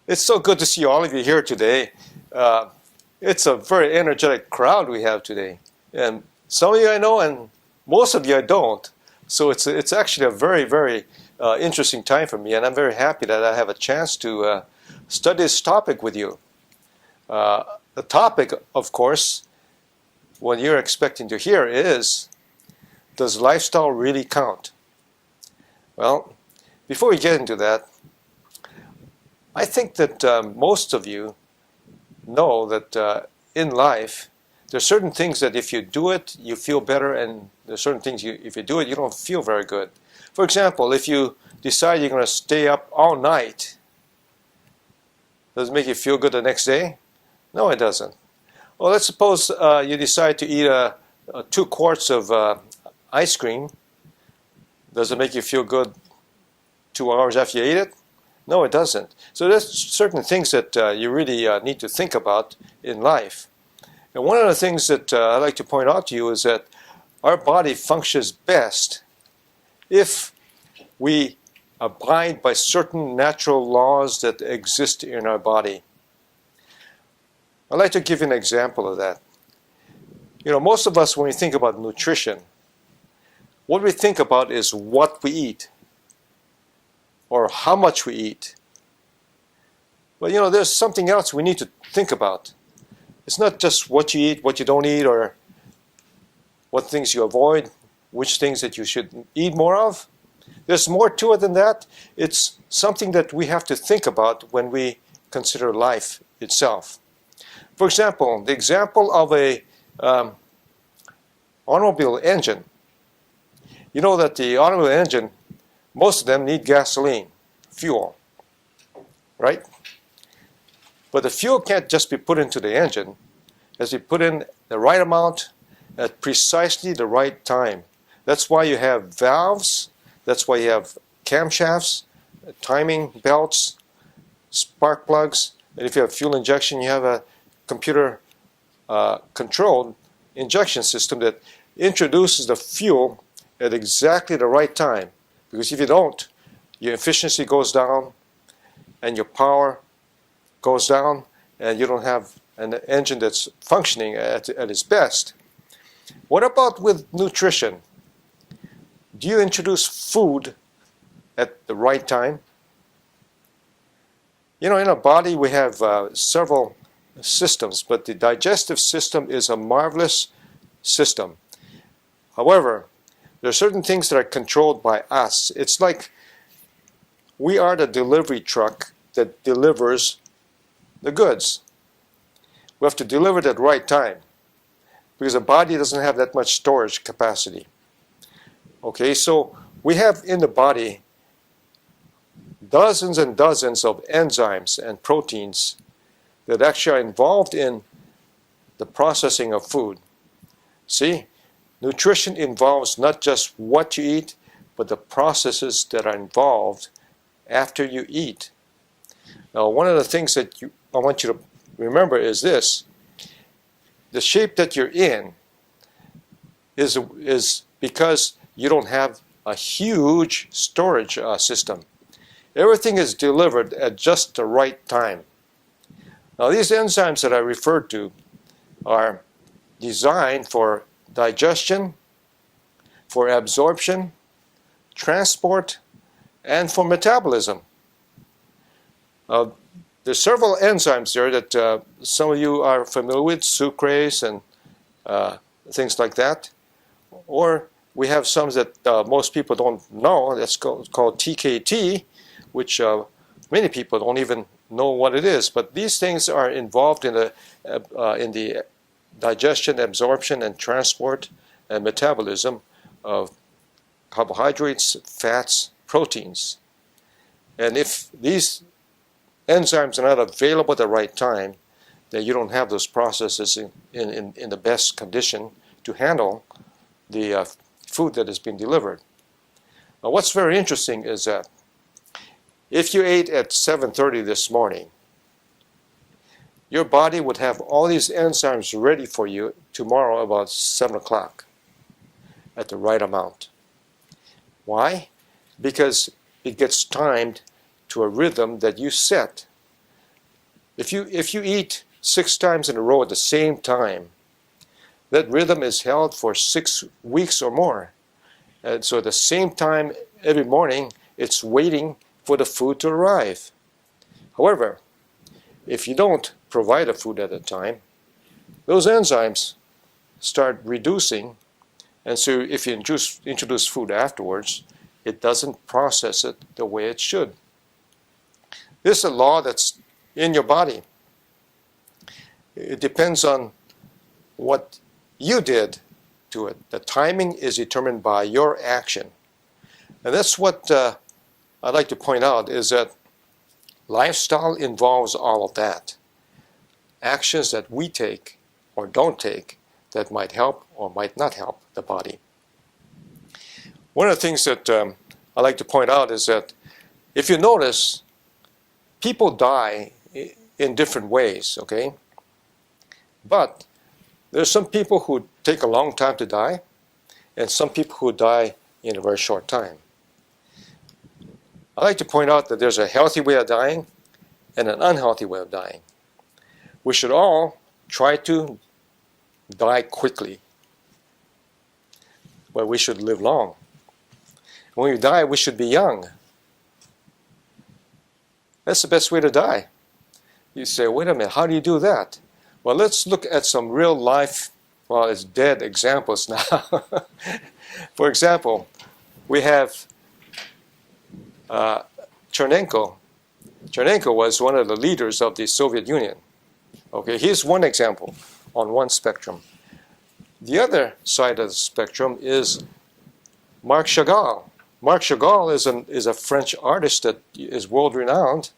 It's so good to see all of you here today. It's a very energetic crowd we have today. And some of you I know, and most of you I don't. So it's actually a very, very interesting time for me, and I'm very happy that I have a chance to study this topic with you. The topic, of course, what you're expecting to hear is, does lifestyle really count? Well, before we get into that, I think that most of you know that in life, there are certain things that if you do it, you feel better, and there are certain things if you do it, you don't feel very good. For example, if you decide you're going to stay up all night, does it make you feel good the next day? No, it doesn't. Well, let's suppose you decide to eat 2 quarts of ice cream. Does it make you feel good 2 hours after you ate it? No, it doesn't. So there's certain things that you really need to think about in life. And one of the things that I'd like to point out to you is that our body functions best if we abide by certain natural laws that exist in our body. I'd like to give you an example of that. You know, most of us, when we think about nutrition, what we think about is what we eat or how much we eat. But you know, there's something else we need to think about. It's not just what you eat, what you don't eat, or what things you avoid, which things that you should eat more of. There's more to it than that. It's something that we have to think about when we consider life itself. For example, the example of a automobile engine. You know that the automobile engine, most of them need gasoline, fuel, right? But the fuel can't just be put into the engine. It has to be put in the right amount at precisely the right time. That's why you have valves. That's why you have camshafts, timing belts, spark plugs. And if you have fuel injection, you have a computer controlled injection system that introduces the fuel at exactly the right time. Because if you don't, your efficiency goes down and your power goes down, and you don't have an engine that's functioning at its best. What about with nutrition? Do you introduce food at the right time? You know, in our body we have several systems, but the digestive system is a marvelous system. However, there are certain things that are controlled by us. It's like we are the delivery truck that delivers the goods. We have to deliver it at the right time because the body doesn't have that much storage capacity. Okay, so we have in the body dozens and dozens of enzymes and proteins that actually are involved in the processing of food. See, nutrition involves not just what you eat, but the processes that are involved after you eat. Now, one of the things that I want you to remember is this. The shape that you're in is because you don't have a huge storage system. Everything is delivered at just the right time. Now, these enzymes that I referred to are designed for digestion, for absorption, transport, and for metabolism. There's several enzymes there that some of you are familiar with, sucrase and things like that. Or we have some that most people don't know. That's called TKT, which many people don't even know what it is. But these things are involved in the digestion, absorption, and transport and metabolism of carbohydrates, fats, proteins. And if these enzymes are not available at the right time, then you don't have those processes in the best condition to handle the food that has been delivered. Now, what's very interesting is that if you ate at 7:30 this morning, your body would have all these enzymes ready for you tomorrow about 7 o'clock at the right amount. Why? Because it gets timed to a rhythm that you set. If you eat 6 times in a row at the same time, that rhythm is held for 6 weeks or more. And so at the same time every morning, it's waiting for the food to arrive. However, if you don't provide the food at a time, those enzymes start reducing, and so if you introduce food afterwards, it doesn't process it the way it should. This is a law that's in your body. It depends on what you did to it. The timing is determined by your action. And that's what I'd like to point out, is that lifestyle involves all of that. Actions that we take or don't take that might help or might not help the body. One of the things that I like to point out is that if you notice, people die in different ways, okay? But there's some people who take a long time to die, and some people who die in a very short time. I like to point out that there's a healthy way of dying and an unhealthy way of dying. We should all try to die quickly, but we should live long. When we die, we should be young. That's the best way to die. You say, wait a minute, how do you do that? Well, let's look at some real life, well, it's dead examples now. For example, we have Chernenko. Chernenko was one of the leaders of the Soviet Union. Okay, here's one example on one spectrum. The other side of the spectrum is Marc Chagall. Marc Chagall is a French artist that is world-renowned.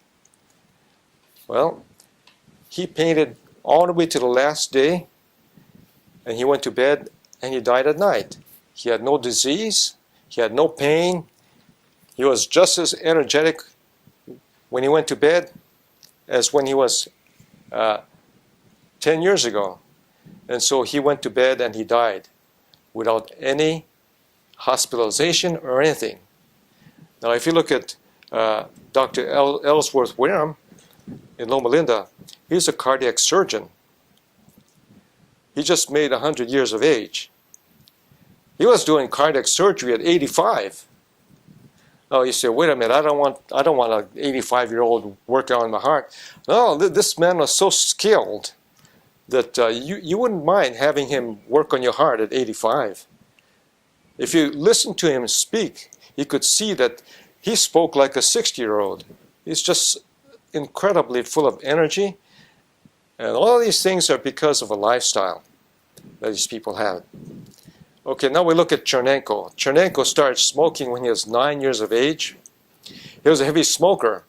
Well, he painted all the way to the last day, and he went to bed and he died at night. He had no disease, he had no pain, he was just as energetic when he went to bed as when he was 10 years ago. And so he went to bed and he died without any hospitalization or anything. Now if you look at Dr. Ellsworth Wareham in Loma Linda, he's a cardiac surgeon. He just made 100 years of age. He was doing cardiac surgery at 85. Now you say, wait a minute, I don't want an 85-year-old working on my heart. No, this man was so skilled that you wouldn't mind having him work on your heart at 85. If you listen to him speak, you could see that he spoke like a 60-year-old. He's just incredibly full of energy. And all of these things are because of a lifestyle that these people have. Okay, now we look at Chernenko. Chernenko started smoking when he was 9 years of age. He was a heavy smoker.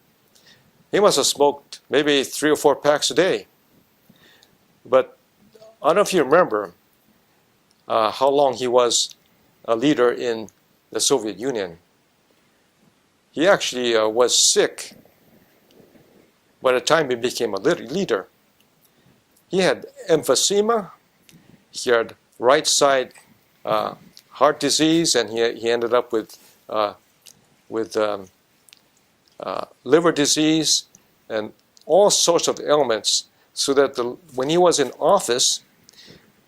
He must have smoked maybe 3 or 4 packs a day. But I don't know if you remember how long he was a leader in the Soviet Union. He actually was sick by the time he became a leader. He had emphysema, he had right side heart disease, and he ended up with liver disease and all sorts of ailments, so that when he was in office,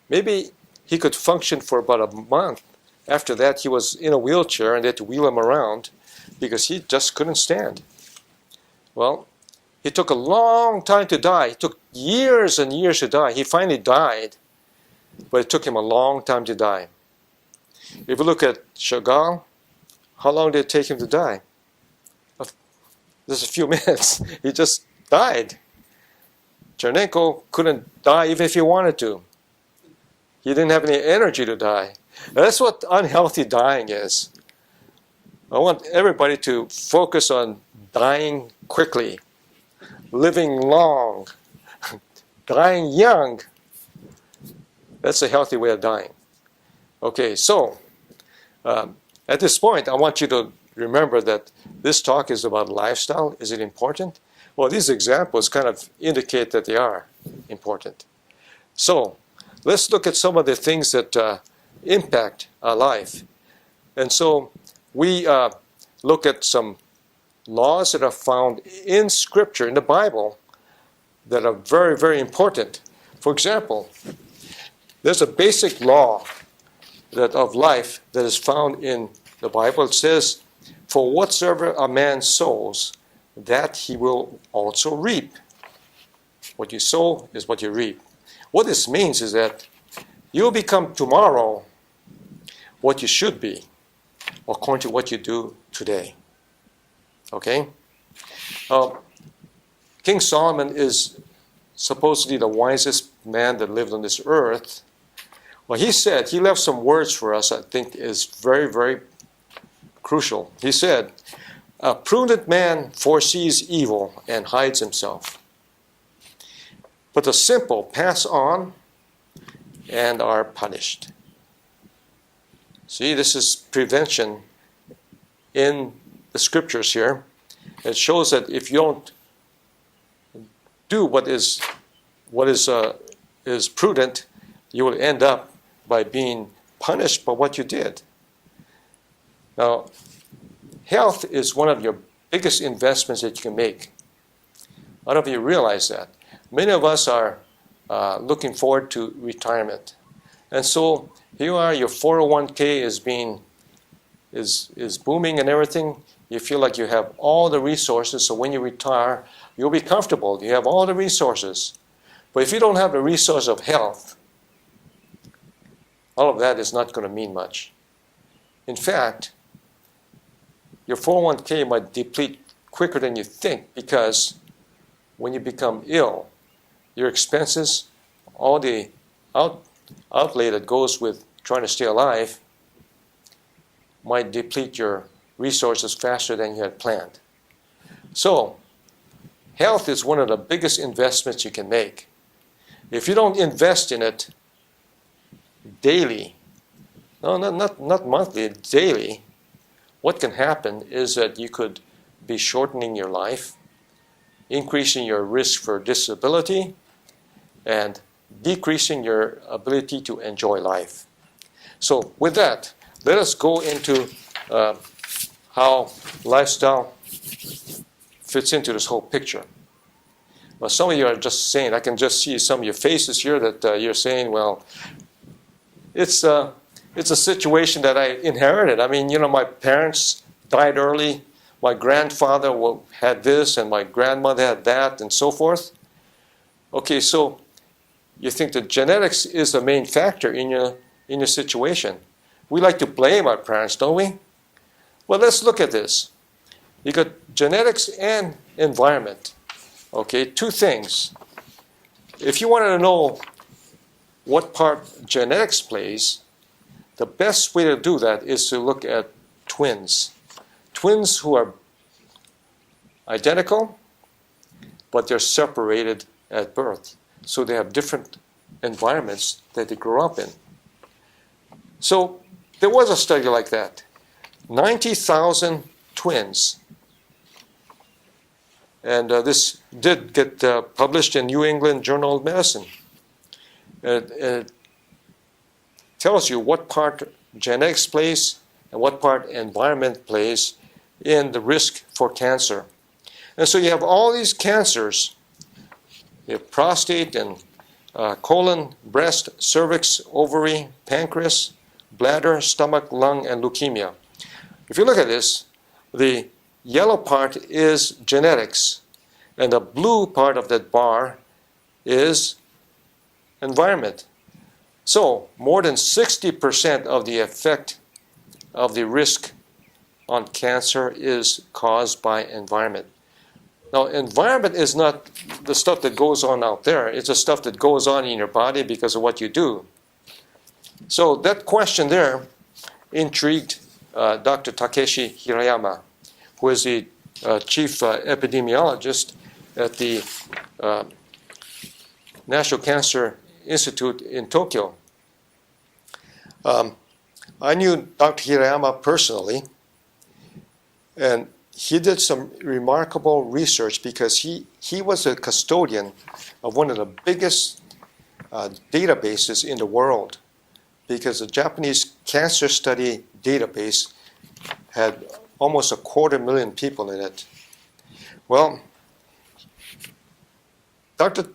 maybe he could function for about a month. After that, he was in a wheelchair and they had to wheel him around because he just couldn't stand. Well, he took a long time to die. It took years and years to die. He finally died, but it took him a long time to die. If you look at Chagall, how long did it take him to die? Just a few minutes. He just died. Chernenko couldn't die even if he wanted to. He didn't have any energy to die. That's what unhealthy dying is. I want everybody to focus on dying quickly, living long, dying young. That's a healthy way of dying. Okay, so at this point, I want you to remember that this talk is about lifestyle. Is it important? Well, these examples kind of indicate that they are important. So let's look at some of the things that impact our life. And so we look at some laws that are found in Scripture, in the Bible, that are very, very important. For example, there's a basic law of life that is found in the Bible. It says, "For whatsoever a man sows, that he will also reap." What you sow is what you reap. What this means is that you'll become tomorrow what you should be, according to what you do today. Okay? King Solomon is supposedly the wisest man that lived on this earth. Well, he left some words for us I think is very, very crucial. He said, "A prudent man foresees evil and hides himself. But the simple pass on and are punished." See, this is prevention in the scriptures here. It shows that if you don't do what is prudent, you will end up by being punished by what you did. Now, health is one of your biggest investments that you can make. I don't know if you realize that. Many of us are looking forward to retirement. And so here you are, your 401k is booming and everything. You feel like you have all the resources, so when you retire, you'll be comfortable. You have all the resources. But if you don't have the resource of health, all of that is not going to mean much. In fact, your 401k might deplete quicker than you think, because when you become ill, your expenses, all the outlay that goes with trying to stay alive, might deplete your resources faster than you had planned. So, health is one of the biggest investments you can make. If you don't invest in it daily, not monthly, daily, what can happen is that you could be shortening your life, increasing your risk for disability, and decreasing your ability to enjoy life. So with that, let us go into how lifestyle fits into this whole picture. Well, some of you are just saying, I can just see some of your faces here that you're saying, well, it's a situation that I inherited. I mean, my parents died early. My grandfather had this, and my grandmother had that, and so forth. Okay, so you think that genetics is the main factor in your situation. We like to blame our parents, don't we? Well, let's look at this. You got genetics and environment. Okay, two things. If you wanted to know what part genetics plays, the best way to do that is to look at twins. Twins who are identical, but they're separated at birth. So they have different environments that they grow up in. So there was a study like that. 90,000 twins. And this did get published in New England Journal of Medicine. It tells you what part genetics plays and what part environment plays in the risk for cancer. And so you have all these cancers. You have prostate and colon, breast, cervix, ovary, pancreas, bladder, stomach, lung, and leukemia. If you look at this, the yellow part is genetics, and the blue part of that bar is environment. So more than 60% of the effect of the risk on cancer is caused by environment. Now, environment is not the stuff that goes on out there. It's the stuff that goes on in your body because of what you do. So that question there intrigued Dr. Takeshi Hirayama, who is the chief epidemiologist at the National Cancer Institute in Tokyo. I knew Dr. Hirayama personally, and he did some remarkable research because he was a custodian of one of the biggest databases in the world, because the Japanese Cancer Study database had almost 250,000 people in it. Well, Dr.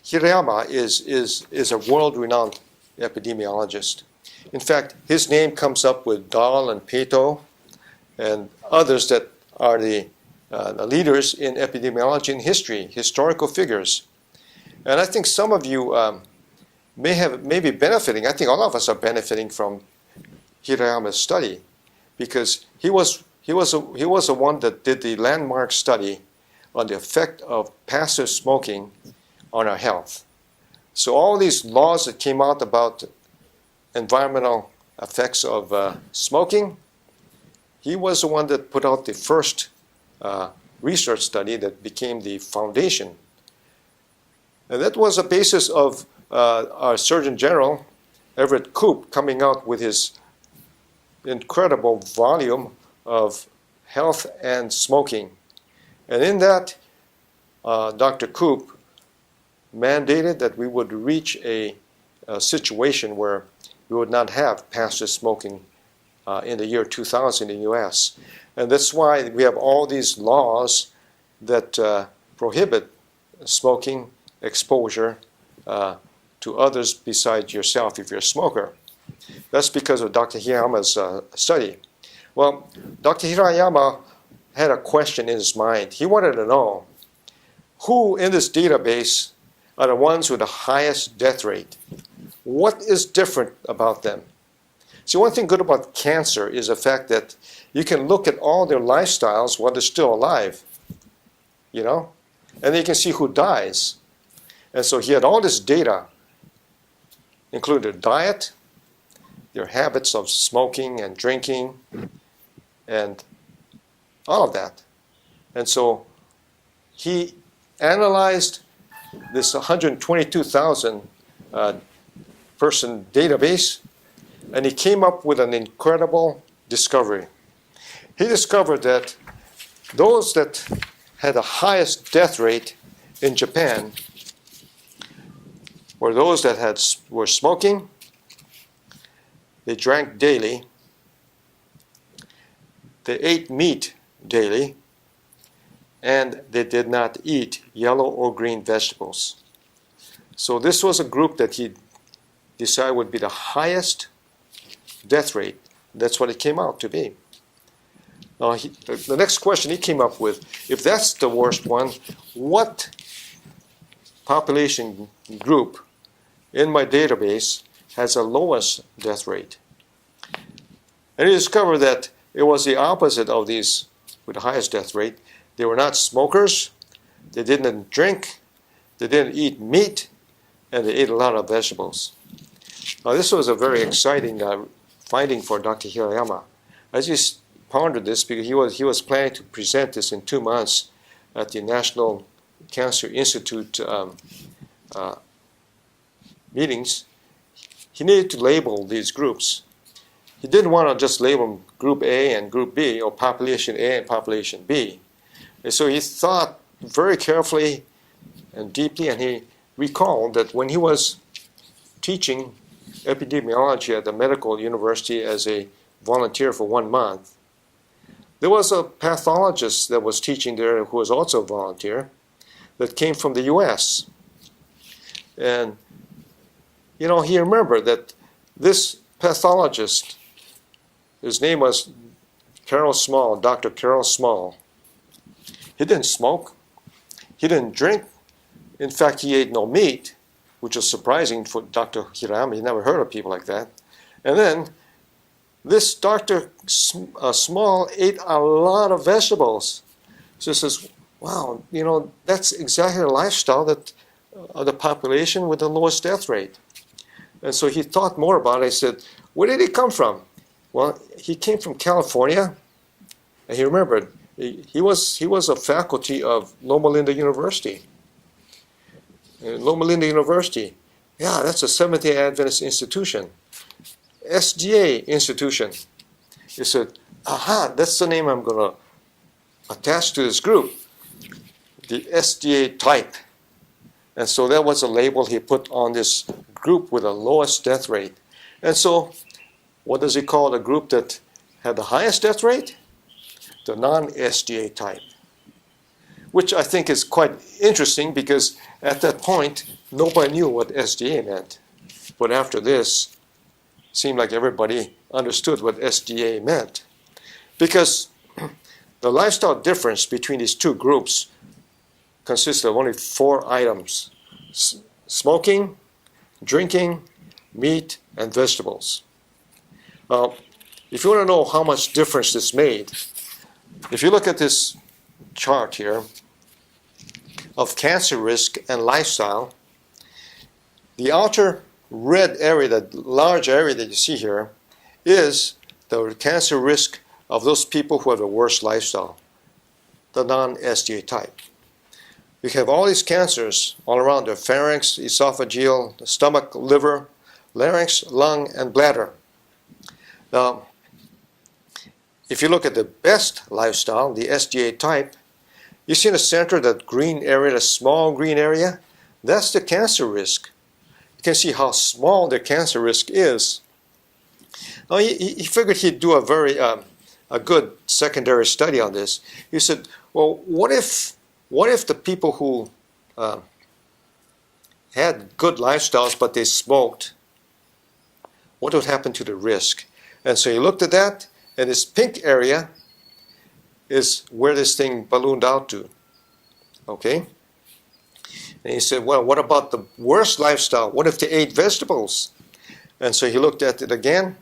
Hirayama is a world-renowned epidemiologist. In fact, his name comes up with Dahl and Peto and others that are the leaders in epidemiology and history, historical figures. And I think some of you may be benefiting. I think all of us are benefiting from Hirayama's study, because he was the one that did the landmark study on the effect of passive smoking on our health. So all these laws that came out about environmental effects of smoking, he was the one that put out the first research study that became the foundation. And that was the basis of our Surgeon General, Everett Koop, coming out with his incredible volume of health and smoking. And in that, Dr. Koop mandated that we would reach a situation where we would not have passive smoking in the year 2000 in the U.S. And that's why we have all these laws that prohibit smoking exposure to others besides yourself if you're a smoker. That's because of Dr. Hirayama's study. Well, Dr. Hirayama had a question in his mind. He wanted to know who in this database are the ones with the highest death rate. What is different about them? See, one thing good about cancer is the fact that you can look at all their lifestyles while they're still alive, you know, and then you can see who dies. And so he had all this data, including their diet, their habits of smoking and drinking, and all of that. And so he analyzed this 122,000 person database, and he came up with an incredible discovery. He discovered that those that had the highest death rate in Japan were those that were smoking, they drank daily, they ate meat daily, and they did not eat yellow or green vegetables. So this was a group that he decided would be the highest death rate. That's what it came out to be. Now, the next question he came up with, if that's the worst one, what population group in my database has the lowest death rate? And he discovered that it was the opposite of these with the highest death rate. They were not smokers, they didn't drink, they didn't eat meat, and they ate a lot of vegetables. Now, this was a very exciting finding for Dr. Hirayama. I just pondered this because he was planning to present this in 2 months at the National Cancer Institute meetings. He needed to label these groups. He didn't want to just label them Group A and Group B, or Population A and Population B. And so he thought very carefully and deeply, and he recalled that when he was teaching epidemiology at the medical university as a volunteer for 1 month, there was a pathologist that was teaching there who was also a volunteer that came from the US. And, you know, he remembered that this pathologist, his name was Carol Small, Dr. Carol Small. He didn't smoke. He didn't drink. In fact, he ate no meat, which was surprising for Dr. Hirayama. He never heard of people like that. And then this Dr. Small ate a lot of vegetables. So he says, wow, you know, that's exactly the lifestyle that of the population with the lowest death rate. And so he thought more about it. He said, where did he come from? Well, he came from California, and he remembered he was a faculty of Loma Linda University. And Loma Linda University, yeah, that's a Seventh-day Adventist institution. SDA institution. He said, aha, that's the name I'm going to attach to this group, the SDA type. And so that was a label he put on this group with the lowest death rate. And so what does he call the group that had the highest death rate? The non-SDA type. which I think is quite interesting because at that point, nobody knew what SDA meant. But after this, it seemed like everybody understood what SDA meant. Because the lifestyle difference between these two groups consists of only 4 items: smoking, drinking, meat, and vegetables. If you want to know how much difference this made, if you look at this chart here of cancer risk and lifestyle, the outer red area, that large area that you see here, is the cancer risk of those people who have the worst lifestyle, the non-SDA type. You have all these cancers all around the pharynx, esophageal, the stomach, liver, larynx, lung, and bladder. Now, if you look at the best lifestyle, the SDA type, you see in the center that green area, the small green area, that's the cancer risk. You can see how small the cancer risk is. Now, he figured he'd do a good secondary study on this. He said, well, what if the people who had good lifestyles but they smoked, what would happen to the risk? And so he looked at that, and this pink area is where this thing ballooned out to. Okay? And he said, well, what about the worst lifestyle? What if they ate vegetables? And so he looked at it again,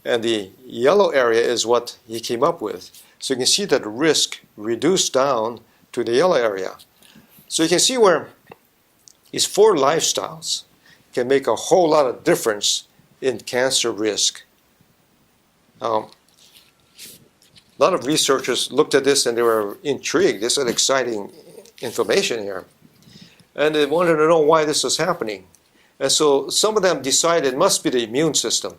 and the yellow area is what he came up with. So you can see that the risk reduced down to the yellow area. So you can see where these 4 lifestyles can make a whole lot of difference in cancer risk. A lot of researchers looked at this and they were intrigued. This is exciting information here. And they wanted to know why this was happening. And so some of them decided it must be the immune system.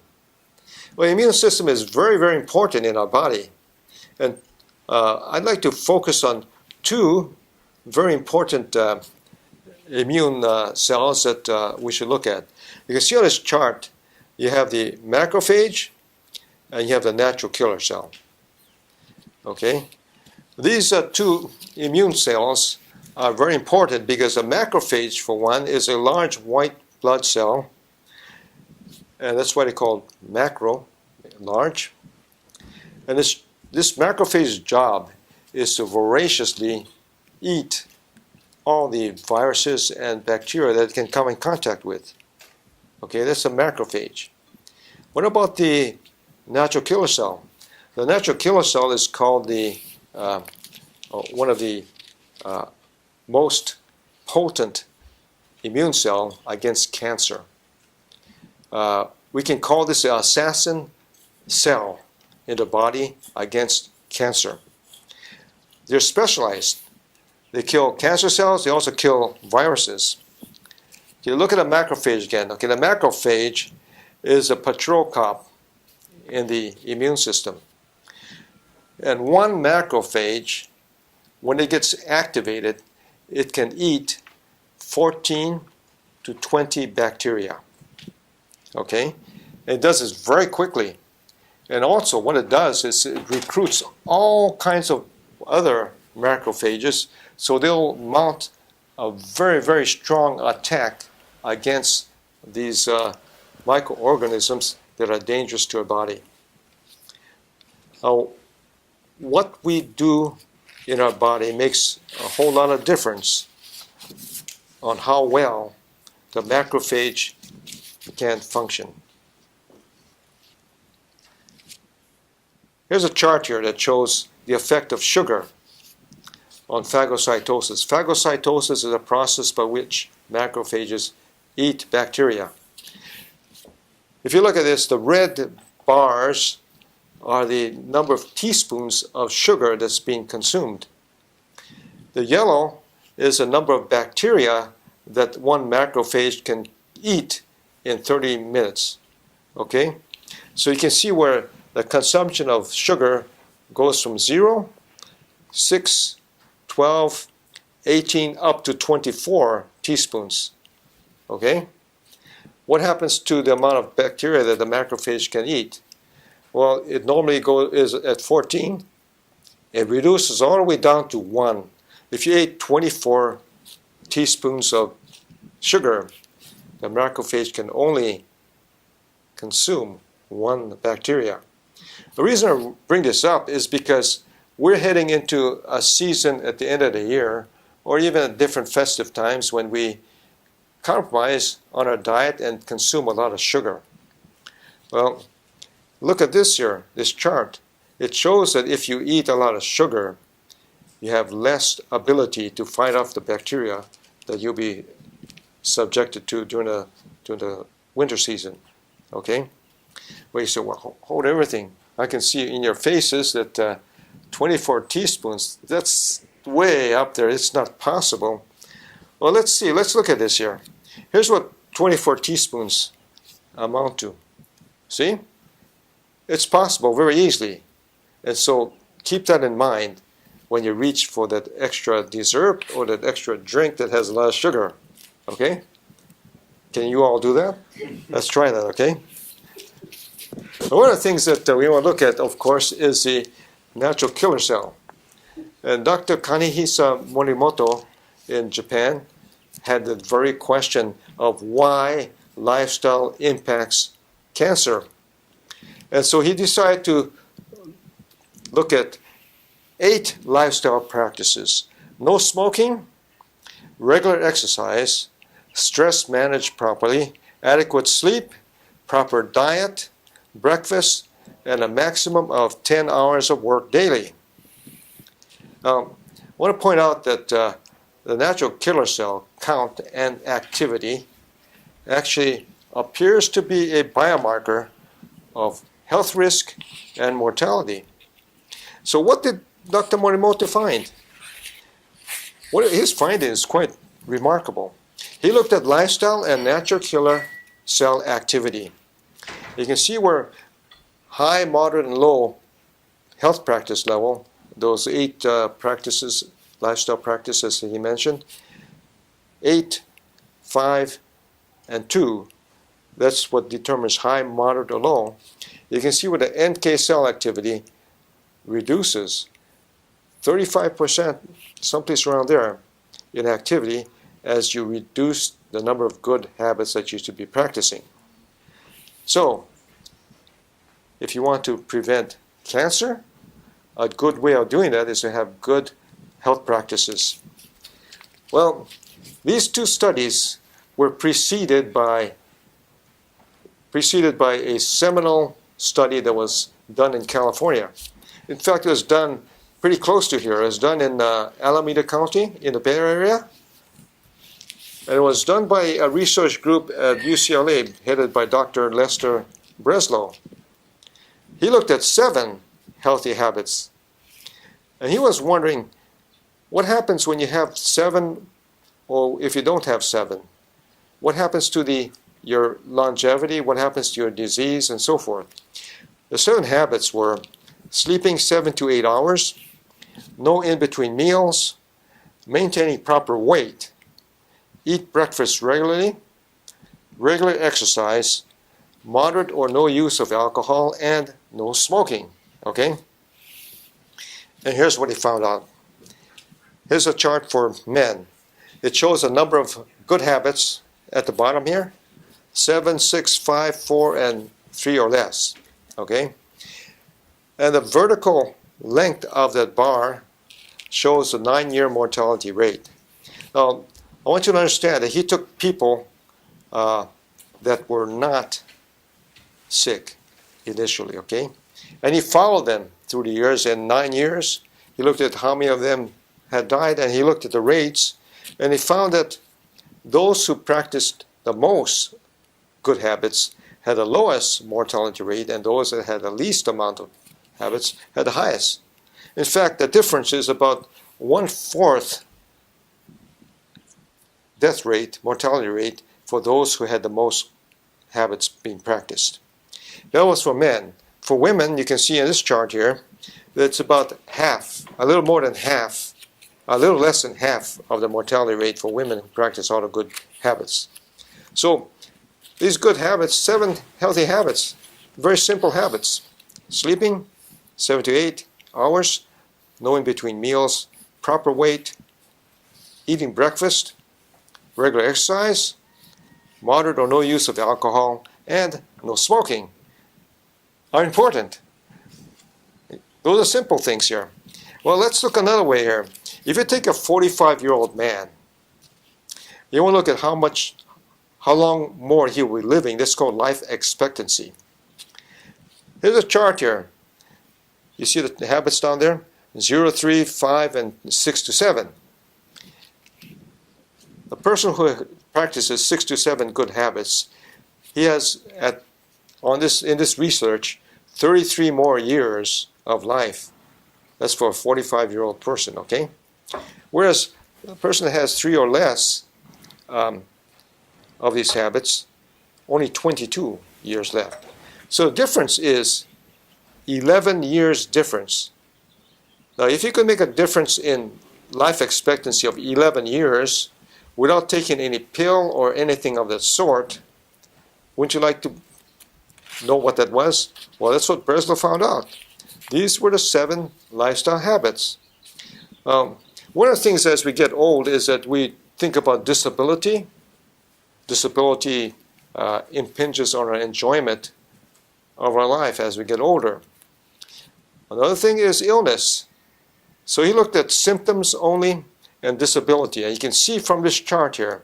Well, the immune system is very, very important in our body. And I'd like to focus on 2 very important immune cells that we should look at. You can see on this chart, you have the macrophage and you have the natural killer cell. Okay? These 2 immune cells are very important because a macrophage, for one, is a large white blood cell, and that's why they call it macro, large. And this macrophage's job is to voraciously eat all the viruses and bacteria that it can come in contact with. Okay, that's a macrophage. What about the natural killer cell? The natural killer cell is called one of the most potent immune cell against cancer. We can call this an assassin cell in the body against cancer. They're specialized. They kill cancer cells, they also kill viruses. You look at a macrophage again. Okay, the macrophage is a patrol cop in the immune system. And one macrophage, when it gets activated, it can eat 14 to 20 bacteria. Okay? And it does this very quickly. And also what it does is it recruits all kinds of other macrophages, so they'll mount a very, very strong attack against these microorganisms that are dangerous to our body. Now, what we do in our body makes a whole lot of difference on how well the macrophage can function. Here's a chart here that shows the effect of sugar on phagocytosis. Phagocytosis is a process by which macrophages eat bacteria. If you look at this, the red bars are the number of teaspoons of sugar that's being consumed. The yellow is the number of bacteria that one macrophage can eat in 30 minutes. Okay? So you can see where the consumption of sugar goes from 0, 6, 12, 18, up to 24 teaspoons. Okay? What happens to the amount of bacteria that the macrophage can eat? Well, it normally is at 14. It reduces all the way down to 1. if you ate 24 teaspoons of sugar, the macrophage can only consume 1 bacteria. The reason I bring this up is because we're heading into a season at the end of the year, or even at different festive times, when we compromise on our diet and consume a lot of sugar. Well, look at this here, this chart. It shows that if you eat a lot of sugar, you have less ability to fight off the bacteria that you'll be subjected to during the winter season. Okay? Well, you say, well, hold everything. I can see in your faces that 24 teaspoons, that's way up there. It's not possible. Well, let's see. Let's look at this here. Here's what 24 teaspoons amount to. See? It's possible very easily. And so keep that in mind when you reach for that extra dessert or that extra drink that has a lot of sugar. Okay? Can you all do that? Let's try that, okay? One of the things that we want to look at, of course, is the natural killer cell. And Dr. Kanehisa Morimoto in Japan had the very question of why lifestyle impacts cancer. And so he decided to look at 8 lifestyle practices: no smoking, regular exercise, stress managed properly, adequate sleep, proper diet, breakfast, and a maximum of 10 hours of work daily. I want to point out that the natural killer cell count and activity actually appears to be a biomarker of health risk and mortality. So what did Dr. Morimoto find? His finding is quite remarkable. He looked at lifestyle and natural killer cell activity. You can see where high, moderate, and low health practice level, those 8 practices, lifestyle practices that he mentioned, 8, 5, and 2, that's what determines high, moderate, or low. You can see where the NK cell activity reduces 35%, someplace around there, in activity as you reduce the number of good habits that you should be practicing. So, if you want to prevent cancer, a good way of doing that is to have good health practices. Well, these 2 studies were preceded by a seminal study that was done in California. In fact, it was done pretty close to here. It was done in Alameda County in the Bay Area. And it was done by a research group at UCLA headed by Dr. Lester Breslow. He looked at 7 healthy habits. And he was wondering, what happens when you have 7, or if you don't have 7? What happens to your longevity? What happens to your disease, and so forth? The 7 habits were sleeping 7 to 8 hours, no in-between meals, maintaining proper weight, eat breakfast regularly, regular exercise, moderate or no use of alcohol, and no smoking. Okay? And here's what he found out. Here's a chart for men. It shows a number of good habits at the bottom here: 7, 6, 5, 4, and 3 or less. Okay? And the vertical length of that bar shows the 9-year mortality rate. Now, I want you to understand that he took people that were not sick initially, okay? And he followed them through the years. In 9 years, he looked at how many of them had died, and he looked at the rates, and he found that those who practiced the most good habits had the lowest mortality rate, and those that had the least amount of habits had the highest. In fact, the difference is about 1/4 death rate, mortality rate, for those who had the most habits being practiced. That was for men. For women, you can see in this chart here that it's about half, a little more than half, a little less than half of the mortality rate for women who practice all the good habits. So these good habits, 7 healthy habits, very simple habits: sleeping 7 to 8 hours, no in between meals, proper weight, eating breakfast, regular exercise, moderate or no use of alcohol, and no smoking are important. Those are simple things here. Well, let's look another way here. If you take a 45-year-old man, you want to look at how long more he will be living. That's called life expectancy. Here's a chart here. You see the habits down there? 0, 3, 5, and 6 to 7. A person who practices 6 to 7 good habits, he has, in this research, 33 more years of life. That's for a 45-year-old person, okay? Whereas a person that has 3 or less of these habits, only 22 years left. So the difference is 11 years difference. Now, if you could make a difference in life expectancy of 11 years without taking any pill or anything of that sort, wouldn't you like to know what that was? Well, that's what Breslow found out. These were the 7 lifestyle habits. One of the things as we get old is that we think about disability. Disability impinges on our enjoyment of our life as we get older. Another thing is illness. So he looked at symptoms only and disability. And you can see from this chart here,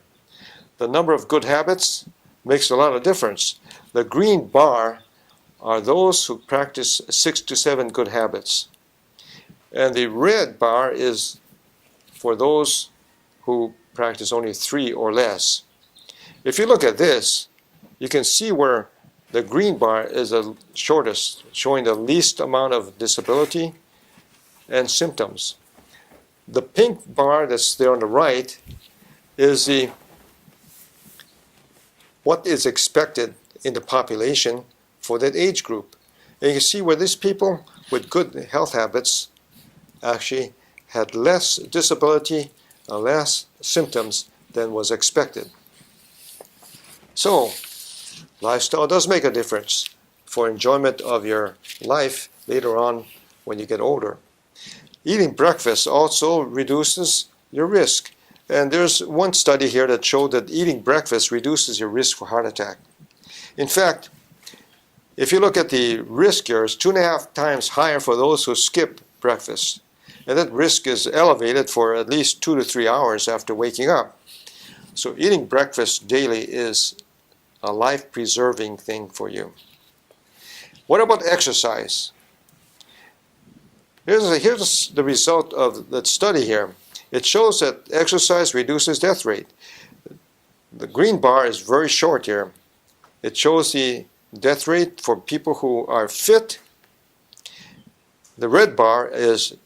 the number of good habits makes a lot of difference. The green bar are those who practice 6 to 7 good habits. And the red bar is for those who practice only 3 or less. If you look at this, you can see where the green bar is the shortest, showing the least amount of disability and symptoms. The pink bar that's there on the right is what is expected in the population for that age group. And you can see where these people with good health habits actually had less disability and less symptoms than was expected. So, lifestyle does make a difference for enjoyment of your life later on when you get older. Eating breakfast also reduces your risk. And there's one study here that showed that eating breakfast reduces your risk for heart attack. In fact, if you look at the risk here, it's 2.5 times higher for those who skip breakfast. And that risk is elevated for at least 2 to 3 hours after waking up. So eating breakfast daily is a life-preserving thing for you. What about exercise? Here's the result of that study here. It shows that exercise reduces death rate. The green bar is very short here. It shows the death rate for people who are fit. The red bar is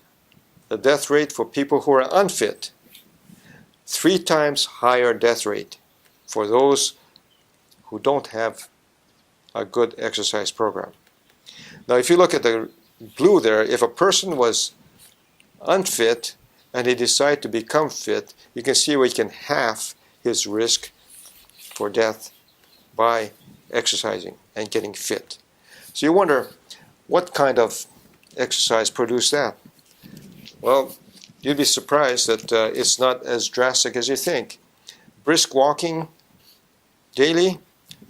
the death rate for people who are unfit. 3 times higher death rate for those who don't have a good exercise program. Now, if you look at the blue there, if a person was unfit and he decided to become fit, you can see where he can halve his risk for death by exercising and getting fit. So you wonder, what kind of exercise produced that? Well, you'd be surprised that it's not as drastic as you think. Brisk walking daily,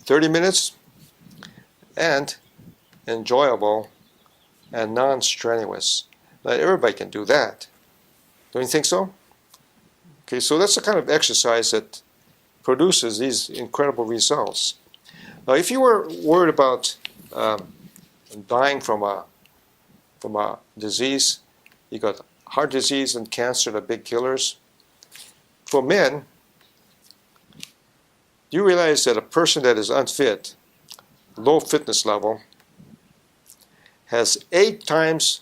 30 minutes, and enjoyable and non-strenuous. Now, everybody can do that. Don't you think so? Okay, so that's the kind of exercise that produces these incredible results. Now, if you were worried about dying from a disease, you got heart disease and cancer, the big killers. For men, you realize that a person that is unfit, low fitness level, has 8 times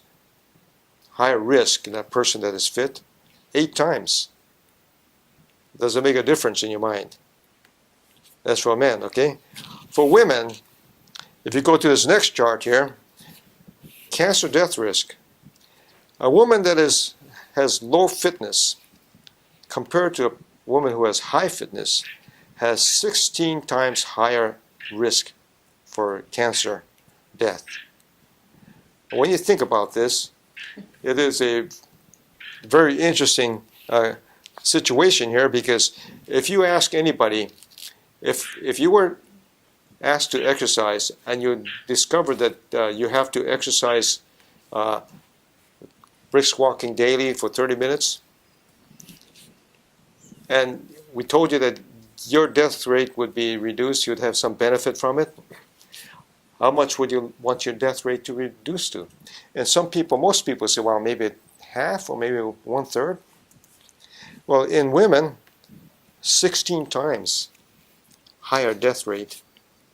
higher risk than a person that is fit. 8 times. Does it make a difference in your mind? That's for men, okay? For women, if you go to this next chart here, cancer death risk. A woman that has low fitness compared to a woman who has high fitness has 16 times higher risk for cancer death. When you think about this, it is a very interesting situation here, because if you ask anybody, if you were asked to exercise and you discover that you have to exercise brisk walking daily for 30 minutes, and we told you that your death rate would be reduced, you'd have some benefit from it, how much would you want your death rate to reduce to? And most people say, well, maybe half or maybe 1/3. Well, in women, 16 times higher death rate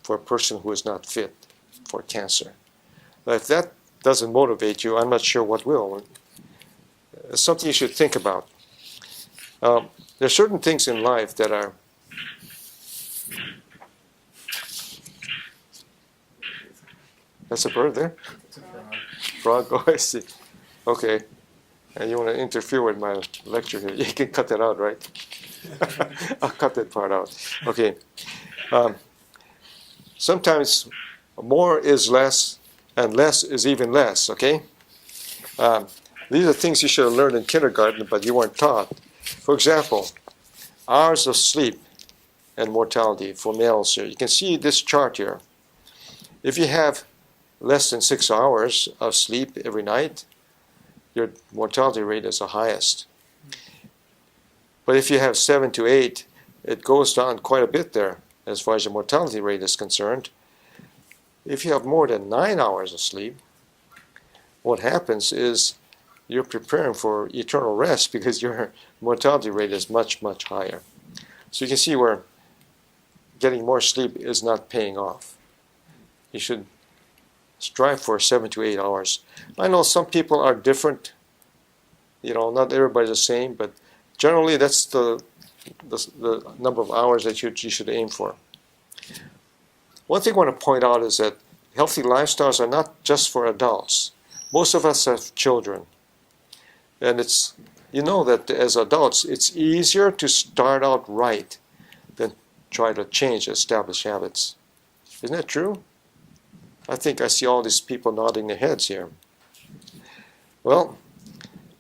for a person who is not fit for cancer. But if that doesn't motivate you, I'm not sure what will. It's something you should think about. There are certain things in life that are That's a bird there? It's a Frog? Oh, I see. Okay. And you want to interfere with my lecture here. You can cut that out, right? I'll cut that part out. Okay. Sometimes more is less, and less is even less, okay? These are things you should have learned in kindergarten, but you weren't taught. For example, hours of sleep and mortality for males here. You can see this chart here. If you have less than 6 hours of sleep every night, your mortality rate is the highest. But if you have 7 to 8, it goes down quite a bit there as far as your mortality rate is concerned. If you have more than 9 hours of sleep, what happens is you're preparing for eternal rest because your mortality rate is much, much higher. So you can see where getting more sleep is not paying off. You should strive for 7 to 8 hours. I know some people are different. Not everybody's the same, but generally that's the number of hours that you should aim for. One thing I want to point out is that healthy lifestyles are not just for adults. Most of us have children. And that as adults, it's easier to start out right than try to change established habits. Isn't that true? I think I see all these people nodding their heads here. Well,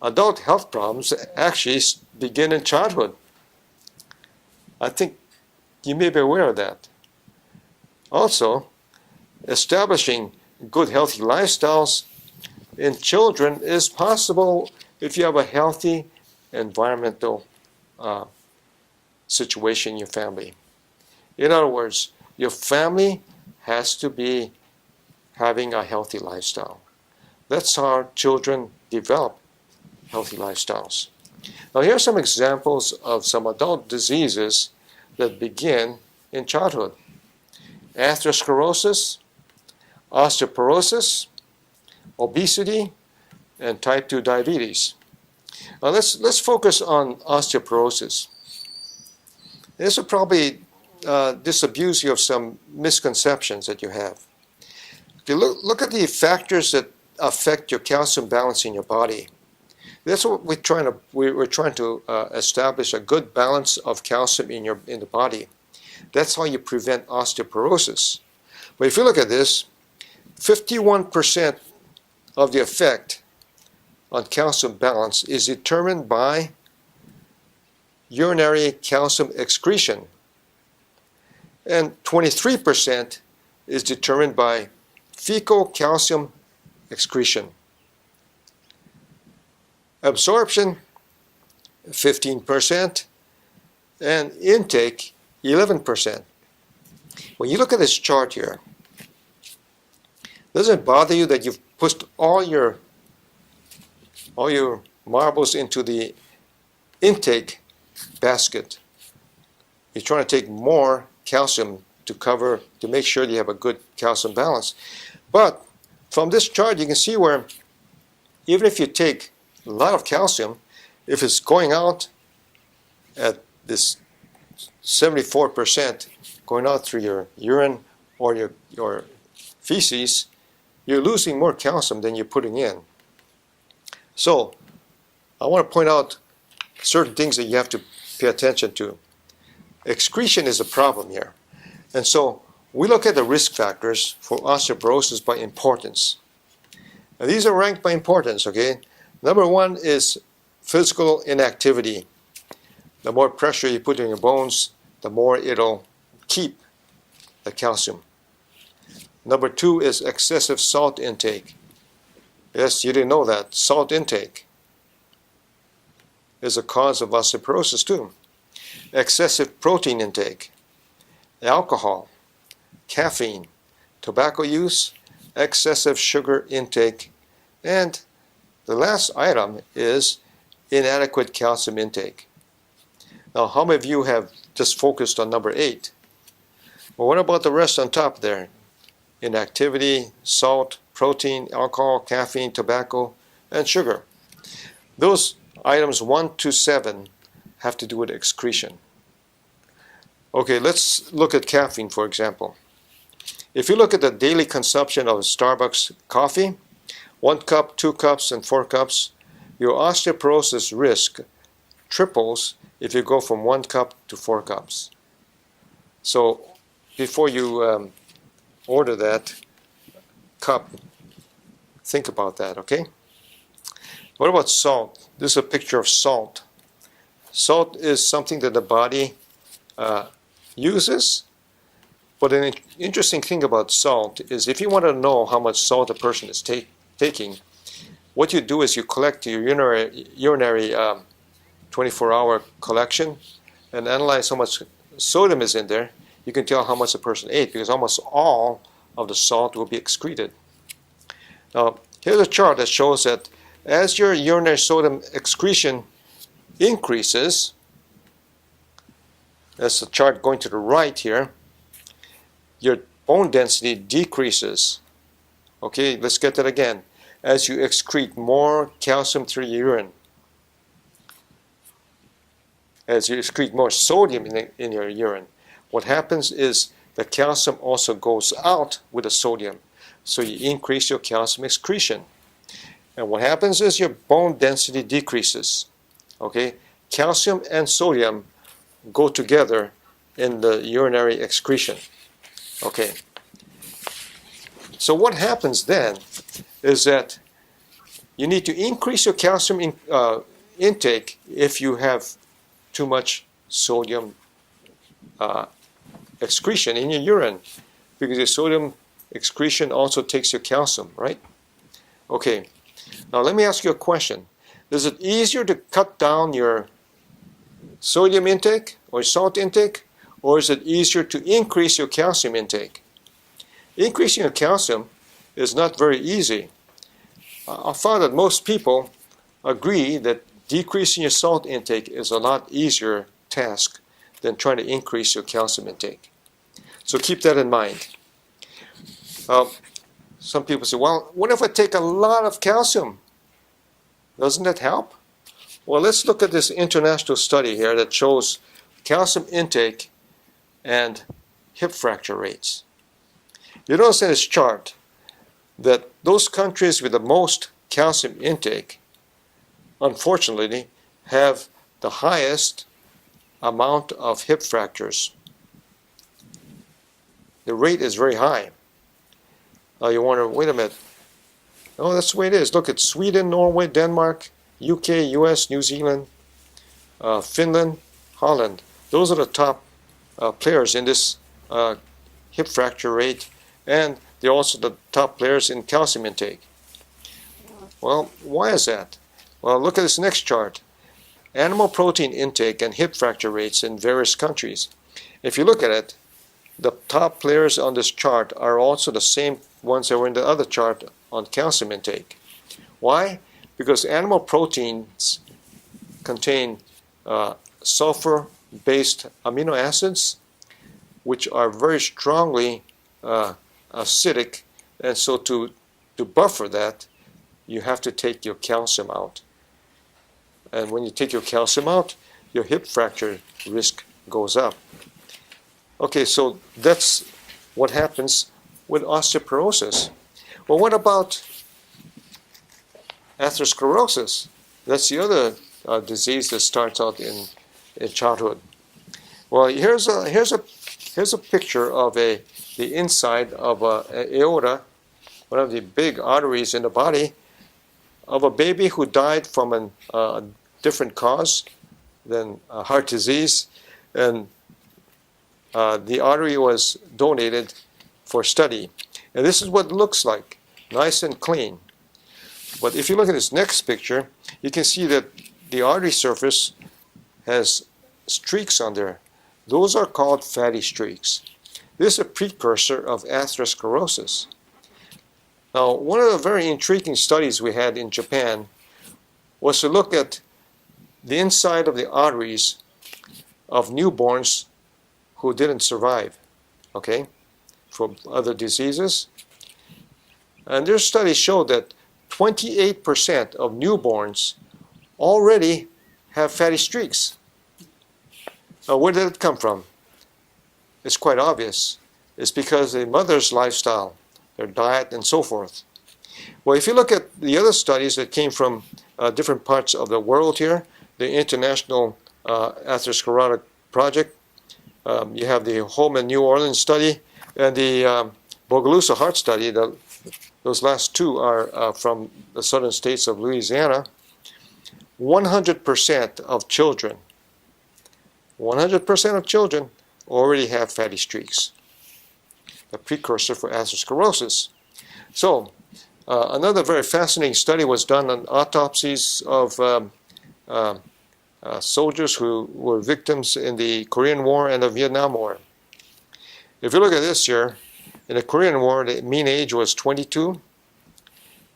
adult health problems actually begin in childhood. I think you may be aware of that. Also, establishing good healthy lifestyles in children is possible if you have a healthy environmental situation in your family. In other words, your family has to be having a healthy lifestyle. That's how children develop healthy lifestyles. Now here are some examples of some adult diseases that begin in childhood. Atherosclerosis, osteoporosis, obesity, and type 2 diabetes. Now let's focus on osteoporosis. This will probably disabuse you of some misconceptions that you have. If you look at the factors that affect your calcium balance in your body, that's what we're trying to establish a good balance of calcium in the body. That's how you prevent osteoporosis. But if you look at this, 51% of the effect on calcium balance is determined by urinary calcium excretion, and 23% is determined by fecal calcium excretion. Absorption, 15%, and intake, 11%. When you look at this chart here, doesn't it bother you that you've pushed all your marbles into the intake basket? You're trying to take more calcium to make sure you have a good calcium balance. But from this chart, you can see where even if you take a lot of calcium, if it's going out at this 74% going out through your urine or your feces, you're losing more calcium than you're putting in. So I want to point out certain things that you have to pay attention to. Excretion is a problem here. And so we look at the risk factors for osteoporosis by importance. And these are ranked by importance, okay? Number one is physical inactivity. the more pressure you put in your bones, the more it'll keep the calcium. Number 2 is excessive salt intake. Yes, you didn't know that. Salt intake is a cause of osteoporosis too. Excessive protein intake, alcohol, caffeine, tobacco use, excessive sugar intake, and the last item is inadequate calcium intake. Now, how many of you have just focused on number 8? Well, what about the rest on top there? Inactivity, salt, protein, alcohol, caffeine, tobacco, and sugar. Those items 1 to 7 have to do with excretion. Okay, let's look at caffeine, for example. If you look at the daily consumption of Starbucks coffee, 1 cup, 2 cups, and 4 cups, your osteoporosis risk triples if you go from 1 cup to 4 cups. So before you order that cup, think about that, okay? What about salt? This is a picture of salt. Salt is something that the body uses, but an interesting thing about salt is if you want to know how much salt a person is taking, what you do is you collect your urinary 24-hour collection and analyze how much sodium is in there. You can tell how much a person ate because almost all of the salt will be excreted. Now, here's a chart that shows that as your urinary sodium excretion increases, that's the chart going to the right here, your bone density decreases. Okay, let's get that again. As you excrete more calcium through your urine, as you excrete more sodium in your urine, what happens is the calcium also goes out with the sodium. So you increase your calcium excretion. And what happens is your bone density decreases. Okay? Calcium and sodium go together in the urinary excretion. Okay. So what happens then is that you need to increase your calcium intake if you have too much sodium excretion in your urine, because your sodium excretion also takes your calcium, right? Okay. Now let me ask you a question. Is it easier to cut down your sodium intake or salt intake, or is it easier to increase your calcium intake? Increasing your calcium is not very easy. I found that most people agree that decreasing your salt intake is a lot easier task than trying to increase your calcium intake. So keep that in mind. Some people say, well, what if I take a lot of calcium? Doesn't that help? Well, let's look at this international study here that shows calcium intake and hip fracture rates. You notice in this chart that those countries with the most calcium intake, unfortunately, have the highest amount of hip fractures. The rate is very high. Now you wonder, wait a minute. No, that's the way it is. Look at Sweden, Norway, Denmark, UK, US, New Zealand, Finland, Holland. Those are the top players in this hip fracture rate, and they're also the top players in calcium intake. Well, why is that? Well, look at this next chart. Animal protein intake and hip fracture rates in various countries. If you look at it, the top players on this chart are also the same ones that were in the other chart on calcium intake. Why? Because animal proteins contain sulfur-based amino acids, which are very strongly acidic, and so to buffer that, you have to take your calcium out. And when you take your calcium out, your hip fracture risk goes up. Okay, so that's what happens with osteoporosis. Well, what about atherosclerosis? That's the other disease that starts out in childhood. Well, here's a picture of the inside of an aorta, one of the big arteries in the body, of a baby who died from a different cause, than heart disease, and the artery was donated for study. And this is what it looks like, nice and clean. But if you look at this next picture, you can see that the artery surface has streaks on there. Those are called fatty streaks. This is a precursor of atherosclerosis. Now, one of the very intriguing studies we had in Japan was to look at the inside of the arteries of newborns who didn't survive, okay, from other diseases. And their study showed that 28% of newborns already have fatty streaks. Now, where did it come from? It's quite obvious. It's because of the mother's lifestyle, their diet, and so forth. Well, if you look at the other studies that came from different parts of the world here, the International Atherosclerotic Project, you have the Holman New Orleans study, and the Bogalusa Heart Study. Those last two are from the southern states of Louisiana. 100% of children, 100% of children already have fatty streaks, a precursor for atherosclerosis. So, another very fascinating study was done on autopsies of soldiers who were victims in the Korean War and the Vietnam War. If you look at this here, in the Korean War, the mean age was 22.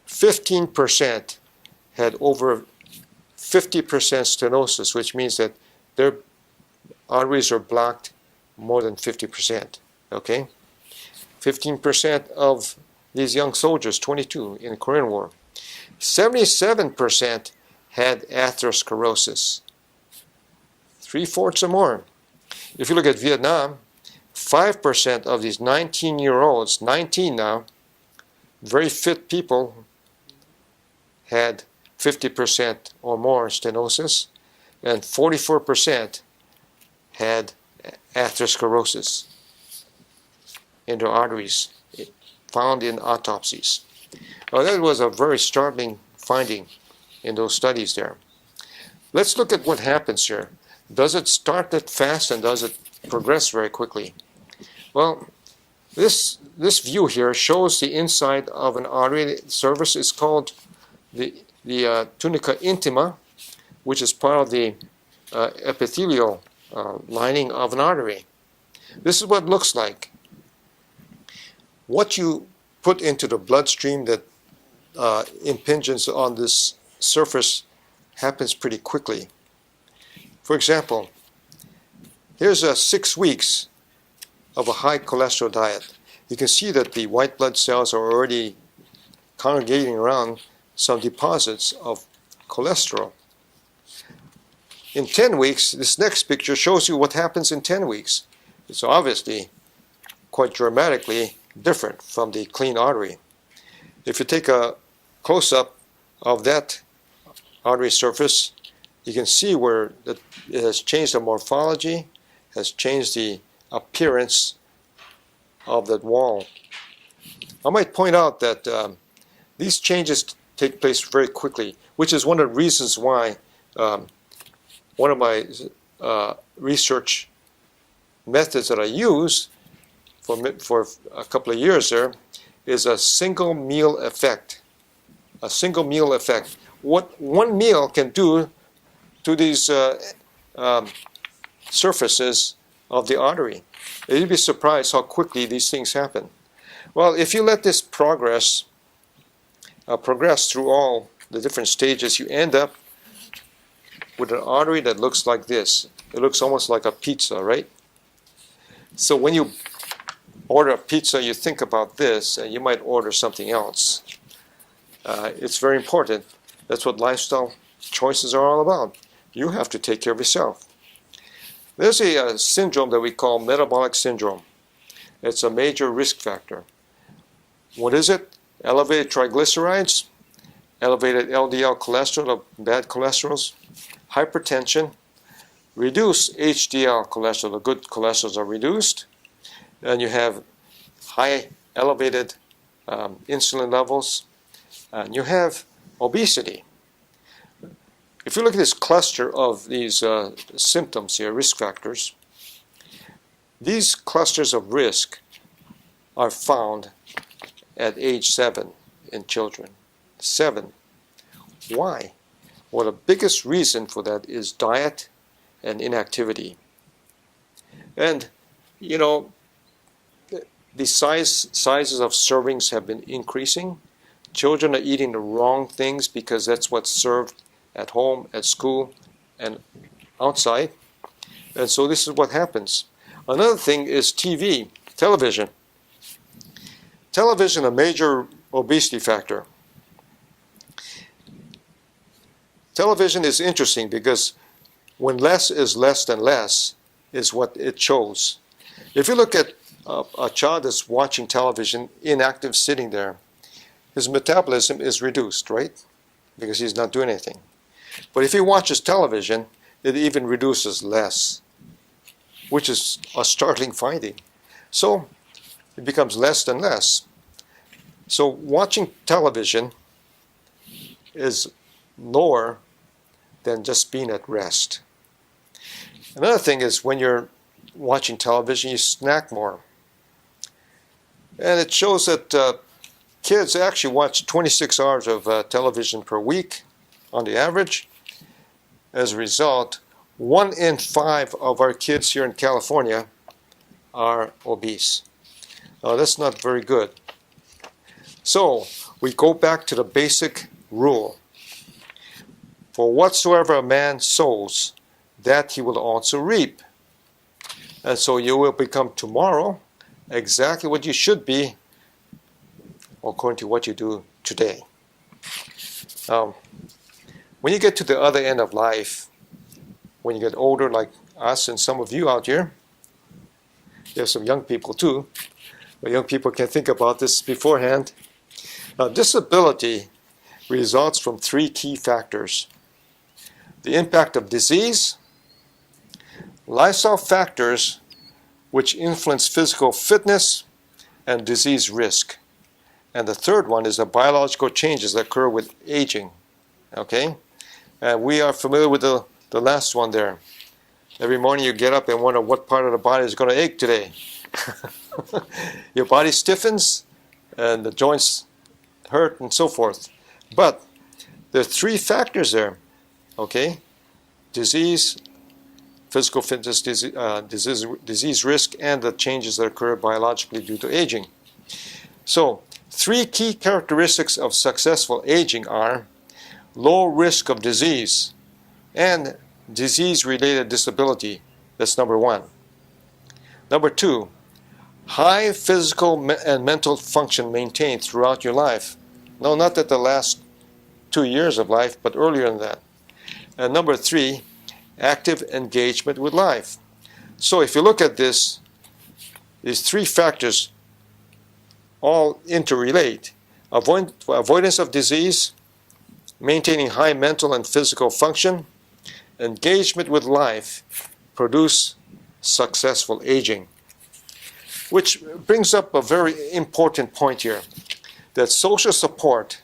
15% had over 50% stenosis, which means that their arteries are blocked more than 50%. Okay? 15% of these young soldiers, 22 in the Korean War. 77% had atherosclerosis. 3/4 or more. If you look at Vietnam, 5% of these 19-year-olds, 19 now, very fit people, had 50% or more stenosis, and 44% had atherosclerosis in their arteries, found in autopsies. Well, that was a very startling finding in those studies there. Let's look at what happens here. Does it start that fast and does it progress very quickly? Well, this view here shows the inside of an artery surface. It's called the tunica intima, which is part of the epithelial lining of an artery. This is what it looks like. What you put into the bloodstream that impinges on this surface happens pretty quickly. For example, here's 6 weeks of a high cholesterol diet. You can see that the white blood cells are already congregating around some deposits of cholesterol. In 10 weeks, this next picture shows you what happens in 10 weeks. It's obviously quite dramatically different from the clean artery. If you take a close-up of that artery surface, you can see where it has changed the morphology, has changed the appearance of that wall. I might point out that these changes take place very quickly, which is one of the reasons why one of my research methods that I use for a couple of years there is a single meal effect. A single meal effect. What one meal can do to these surfaces of the artery. You'd be surprised how quickly these things happen. Well, if you let this progress through all the different stages, you end up with an artery that looks like this. It looks almost like a pizza, right? So when you order a pizza, you think about this, and you might order something else. It's very important. That's what lifestyle choices are all about. You have to take care of yourself. There's a syndrome that we call metabolic syndrome. It's a major risk factor. What is it? Elevated triglycerides, elevated LDL cholesterol, bad cholesterols, hypertension, reduced HDL cholesterol, the good cholesterols are reduced, and you have high elevated insulin levels, and you have obesity. if you look at this cluster of these symptoms here, risk factors, these clusters of risk are found at age 7 in children. 7. Why? Well, the biggest reason for that is diet and inactivity. And, you know, the sizes of servings have been increasing. Children are eating the wrong things because that's what's served at home, at school, and outside. And so this is what happens. Another thing is television. Television, a major obesity factor. Television is interesting because when less is less than less is what it shows. If you look at a child that's watching television, inactive, sitting there, his metabolism is reduced, right? Because he's not doing anything. But if he watches television, it even reduces less, which is a startling finding. So it becomes less than less. So watching television is lower than just being at rest. Another thing is when you're watching television, you snack more. And it shows that kids actually watch 26 hours of television per week on the average. As a result, 1 in 5 of our kids here in California are obese. Now, that's not very good. So we go back to the basic rule. For whatsoever a man sows, that he will also reap. And so you will become tomorrow exactly what you should be according to what you do today. When you get to the other end of life, when you get older like us and some of you out here, there's some young people too, but young people can think about this beforehand. Disability results from 3 key factors: the impact of disease, lifestyle factors which influence physical fitness, and disease risk. And the third one is the biological changes that occur with aging. Okay? And we are familiar with the last one there. Every morning you get up and wonder what part of the body is going to ache today. Your body stiffens and the joints hurt and so forth. But there are 3 factors there. Okay? Disease, physical fitness, disease risk, and the changes that occur biologically due to aging. So, 3 key characteristics of successful aging are low risk of disease and disease-related disability. That's number 1. Number 2, high physical and mental function maintained throughout your life. No, not at the last 2 years of life, but earlier than that. And number 3, active engagement with life. So if you look at this, these 3 factors all interrelate. Avoidance of disease, maintaining high mental and physical function, engagement with life produce successful aging. Which brings up a very important point here, that social support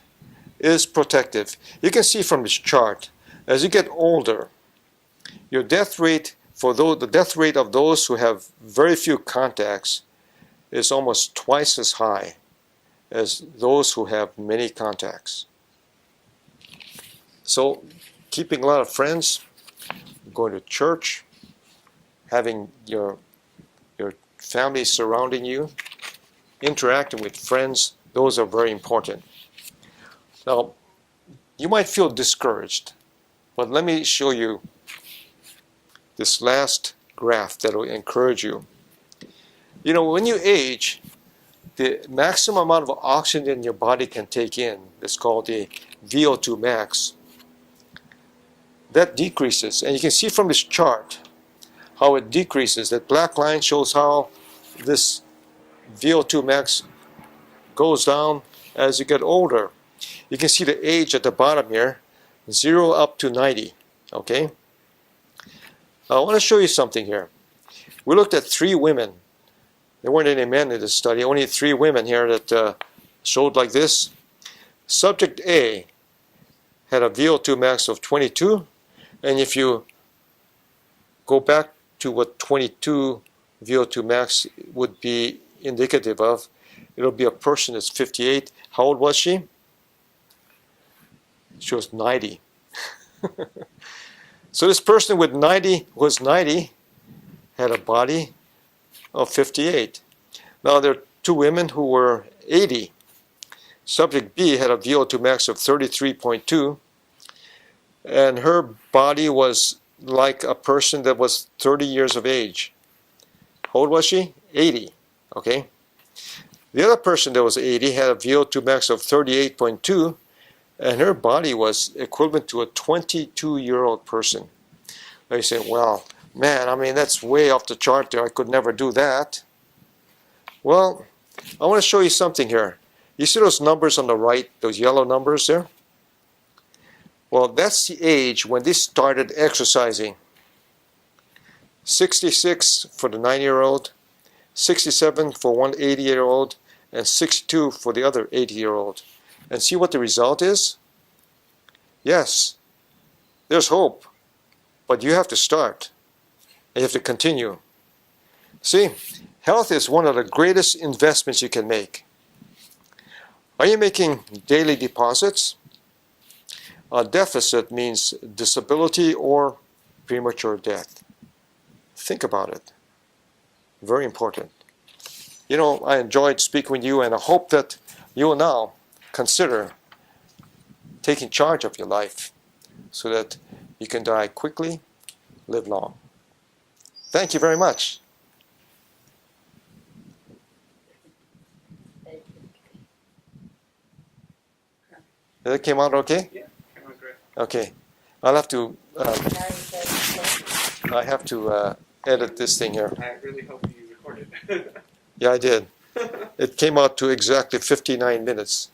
is protective. You can see from this chart, as you get older, your death rate the death rate of those who have very few contacts is almost twice as high as those who have many contacts. So, keeping a lot of friends, going to church, having your family surrounding you, interacting with friends, those are very important. Now, you might feel discouraged, but let me show you this last graph that will encourage you. You know, when you age, the maximum amount of oxygen your body can take in, that's called the VO2 max, that decreases. And you can see from this chart how it decreases. That black line shows how this VO2 max goes down as you get older. You can see the age at the bottom here, 0 up to 90. Okay? Now, I want to show you something here. We looked at 3 women. There weren't any men in this study, only 3 women here that showed like this. Subject A had a VO2 max of 22. And if you go back to what 22 VO2 max would be indicative of, it'll be a person that's 58. How old was she? She was 90. So this person with 90 was 90, had a body of 58. Now there are two women who were 80. Subject B had a VO2 max of 33.2, and her body was like a person that was 30 years of age. How old was she? 80. Okay. The other person that was 80 had a VO2 max of 38.2, and her body was equivalent to a 22-year-old person. Now you say, well, man, I mean, that's way off the chart there. I could never do that. Well, I want to show you something here. You see those numbers on the right, those yellow numbers there? Well, that's the age when they started exercising. 66 for the 9-year-old, 67 for one 80-year-old, and 62 for the other 80-year-old. And see what the result is? Yes, there's hope, but you have to start. And you have to continue. See, health is one of the greatest investments you can make. Are you making daily deposits? A deficit means disability or premature death. Think about it. Very important. You know, I enjoyed speaking with you, and I hope that you will now consider taking charge of your life so that you can die quickly, live long. Thank you very much. That came out okay? Yeah, came out great. Okay. I'll have to, edit this thing here. I really hope you recorded. Yeah, I did. It came out to exactly 59 minutes.